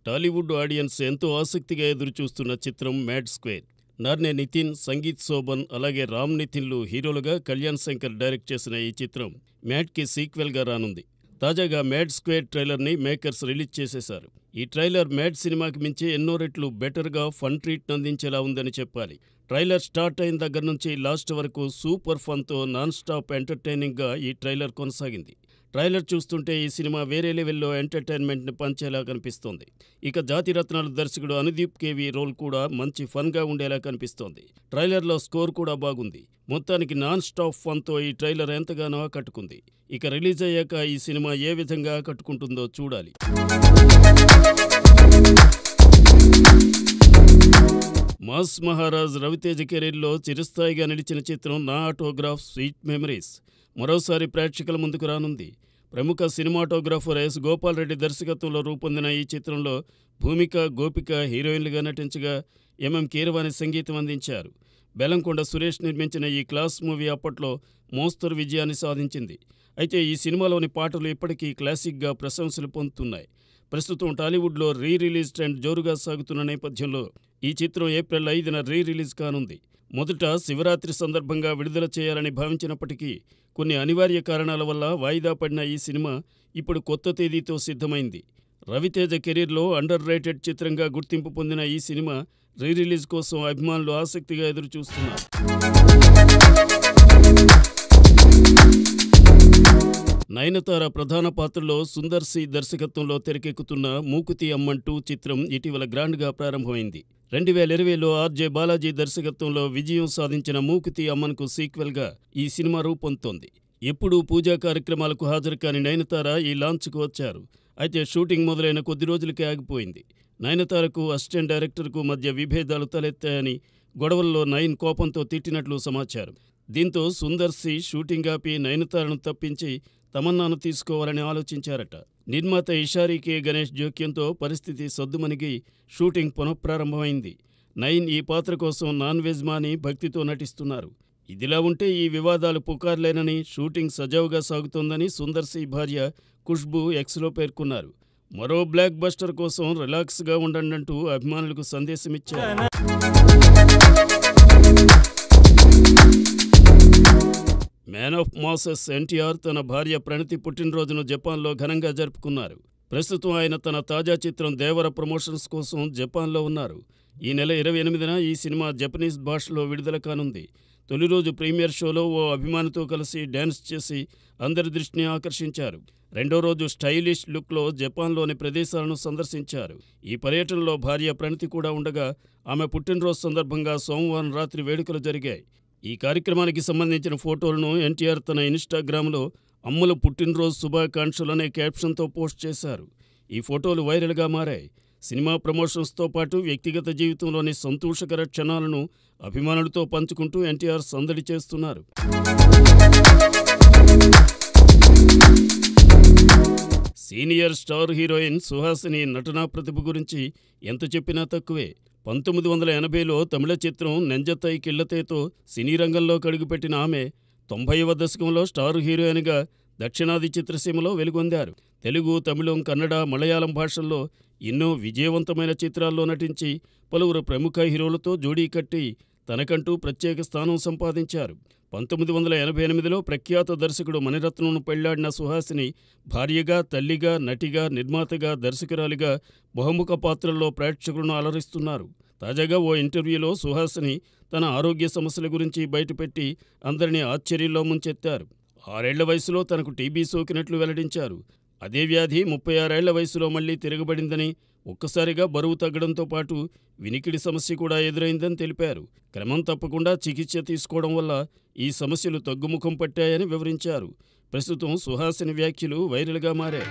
Tollywood audience ఎంతో ఆసక్తిగా ఎదురుచూస్తున్న చిత్రం మ్యాడ్ స్క్వేర్. నార్నే నితిన్, సంగీత్ శోభన్ అలాగే రామ్ నితిన్లు హీరోలుగా కళ్యాణ్ శంకర్ డైరెక్ట్ చేసిన ఈ చిత్రం మ్యాడ్కి సీక్వెల్గా రానుంది. తాజాగా మ్యాడ్ స్క్వేర్ ట్రైలర్ని మేకర్స్ రిలీజ్ చేసేశారు. ఈ ట్రైలర్ మ్యాడ్ సినిమాకి మించి ఎన్నో రెట్లు బెటర్గా ఫన్ ట్రీట్ అందించేలా ఉందని చెప్పాలి. ట్రైలర్ స్టార్ట్ అయిన దగ్గర నుంచి లాస్ట్ వరకు సూపర్ ఫన్తో నాన్ స్టాప్ ఎంటర్టైనింగ్గా ఈ ట్రైలర్ కొనసాగింది. ట్రైలర్ చూస్తుంటే ఈ సినిమా వేరే లెవెల్లో ఎంటర్టైన్మెంట్ని పంచేలా కనిపిస్తోంది. ఇక జాతిరత్నాలు దర్శకుడు అనుదీప్ కేవి రోల్ కూడా మంచి ఫన్గా ఉండేలా కనిపిస్తోంది. ట్రైలర్లో స్కోర్ కూడా బాగుంది. మొత్తానికి నాన్ స్టాప్ ఫన్తో ఈ ట్రైలర్ ఎంతగానో ఆకట్టుకుంది. ఇక రిలీజ్ అయ్యాక ఈ సినిమా ఏ విధంగా ఆకట్టుకుంటుందో చూడాలి. మాస్ మహారాజ్ రవితేజ కెరీర్లో చిరస్థాయిగా నిలిచిన చిత్రం నా ఆటోగ్రాఫ్ స్వీట్ మెమరీస్ మరోసారి ప్రేక్షకుల ముందుకు రానుంది. ప్రముఖ సినిమాటోగ్రాఫర్ ఎస్ గోపాల్ రెడ్డి దర్శకత్వంలో రూపొందిన ఈ చిత్రంలో భూమిక, గోపిక హీరోయిన్లుగా నటించగా ఎంఎం కీరవాణి సంగీతం అందించారు. బెల్లంకొండ సురేష్ నిర్మించిన ఈ క్లాస్ మూవీ అప్పట్లో మోస్తరు విజయాన్ని సాధించింది. అయితే ఈ సినిమాలోని పాటలు ఇప్పటికీ క్లాసిక్గా ప్రశంసలు పొందుతున్నాయి. ప్రస్తుతం టాలీవుడ్లో రిలీజ్ ట్రెండ్ జోరుగా సాగుతున్న నేపథ్యంలో ఈ చిత్రం ఏప్రిల్ 5న రిలీజ్ కానుంది. మొదట శివరాత్రి సందర్భంగా విడుదల చేయాలని భావించినప్పటికీ కొన్ని అనివార్య కారణాల వల్ల వాయిదా పడిన ఈ సినిమా ఇప్పుడు కొత్త తేదీతో సిద్ధమైంది. రవితేజ కెరీర్లో అండర్ రేటెడ్ చిత్రంగా గుర్తింపు పొందిన ఈ సినిమా రిలీజ్ కోసం అభిమానులు ఆసక్తిగా ఎదురుచూస్తున్నారు. నయనతార ప్రధాన పాత్రలో సుందర్ సి దర్శకత్వంలో తెరకెక్కుతున్న మూకుతి అమ్మంటూ చిత్రం ఇటీవల గ్రాండ్గా ప్రారంభమైంది. 2020లో ఆర్జే బాలాజీ దర్శకత్వంలో విజయం సాధించిన మూకుతి అమ్మన్కు సీక్వెల్గా ఈ సినిమా రూపొందుతోంది. ఎప్పుడూ పూజా కార్యక్రమాలకు హాజరు కాని నయనతార ఈ లాంచ్కు వచ్చారు. అయితే షూటింగ్ మొదలైన కొద్ది రోజులకే ఆగిపోయింది. నయనతారకు అసిస్టెంట్ డైరెక్టర్కు మధ్య విభేదాలు తలెత్తాయని, గొడవల్లో నయన్ కోపంతో తిట్టినట్లు సమాచారం. దీంతో సుందర్ సి షూటింగ్ ఆపి నయనతారను తప్పించి తమన్నాను తీసుకోవాలని ఆలోచించారట. నిర్మాత ఇషారీ కె గణేష్ జోక్యంతో పరిస్థితి సద్దుమణిగి షూటింగ్ పునఃప్రారంభమైంది. నయన్ ఈ పాత్ర కోసం నాన్ వెజ్ మాని భక్తితో నటిస్తున్నారు. ఇదిలా ఉంటే ఈ వివాదాలు పుకార్లేనని, షూటింగ్ సజావుగా సాగుతోందని సుందర్ సి భార్య ఖుష్బూ ఎక్స్లో పేర్కొన్నారు. మరో బ్లాక్ బస్టర్ కోసం రిలాక్స్గా ఉండండంటూ అభిమానులకు సందేశమిచ్చారు. మ్యాన్ ఆఫ్ మాసెస్ ఎన్టీఆర్ తన భార్య ప్రణతి పుట్టినరోజును జపాన్లో ఘనంగా జరుపుకున్నారు. ప్రస్తుతం ఆయన తన తాజా చిత్రం దేవర ప్రమోషన్స్ కోసం జపాన్లో ఉన్నారు. ఈ నెల 28న ఈ సినిమా జపనీస్ భాషలో విడుదల కానుంది. తొలి రోజు ప్రీమియర్ షోలో ఓ అభిమానితో కలిసి డ్యాన్స్ చేసి అందరి దృష్టిని ఆకర్షించారు. రెండో రోజు స్టైలిష్ లుక్లో జపాన్లోని ప్రదేశాలను సందర్శించారు. ఈ పర్యటనలో భార్య ప్రణతి కూడా ఉండగా ఆమె పుట్టినరోజు సందర్భంగా సోమవారం రాత్రి వేడుకలు జరిగాయి. ఈ కార్యక్రమానికి సంబంధించిన ఫోటోలను ఎన్టీఆర్ తన ఇన్స్టాగ్రామ్లో అమ్ముల పుట్టినరోజు శుభాకాంక్షలు అనే క్యాప్షన్తో పోస్ట్ చేశారు. ఈ ఫోటోలు వైరల్గా మారాయి. సినిమా ప్రమోషన్స్తో పాటు వ్యక్తిగత జీవితంలోని సంతోషకర క్షణాలను అభిమానులతో పంచుకుంటూ ఎన్టీఆర్ సందడి చేస్తున్నారు. సీనియర్ స్టార్ హీరోయిన్ సుహాసిని నటనా ప్రతిభ గురించి ఎంత చెప్పినా తక్కువే. 1980లో తమిళ చిత్రం నెంజతై కిళ్లతేతో సినీ రంగంలో కడుగుపెట్టిన ఆమె 90వ దశకంలో స్టార్ హీరోయిన్గా దక్షిణాది చిత్రసీమలో వెలుగొందారు. తెలుగు, తమిళం, కన్నడ, మలయాళం భాషల్లో ఎన్నో విజయవంతమైన చిత్రాల్లో నటించి పలువురు ప్రముఖ హీరోలతో జోడీ కట్టి తనకంటూ ప్రత్యేక స్థానం సంపాదించారు. 1988లో ప్రఖ్యాత దర్శకుడు మణిరత్నంను పెళ్లాడిన సుహాసిని భార్యగా, తల్లిగా, నటిగా, నిర్మాతగా, దర్శకురాలిగా బహుముఖ పాత్రల్లో ప్రేక్షకులను అలరిస్తున్నారు. తాజాగా ఓ ఇంటర్వ్యూలో సుహాసిని తన ఆరోగ్య సమస్యల గురించి బయటపెట్టి అందరినీ ఆశ్చర్యంలో ముంచెత్తారు. 6 ఏళ్ల వయసులో తనకు టీబీ సోకినట్లు వెల్లడించారు. అదే వ్యాధి 36 ఏళ్ల వయసులో మళ్లీ తిరగబడిందని, ఒక్కసారిగా బరువు తగ్గడంతో పాటు వినికిడి సమస్య కూడా ఎదురైందని తెలిపారు. క్రమం తప్పకుండా చికిత్స తీసుకోవడం వల్ల ఈ సమస్యలు తగ్గుముఖం పట్టాయని వివరించారు. ప్రస్తుతం సుహాసిని వ్యాఖ్యలు వైరల్గా మారాయి.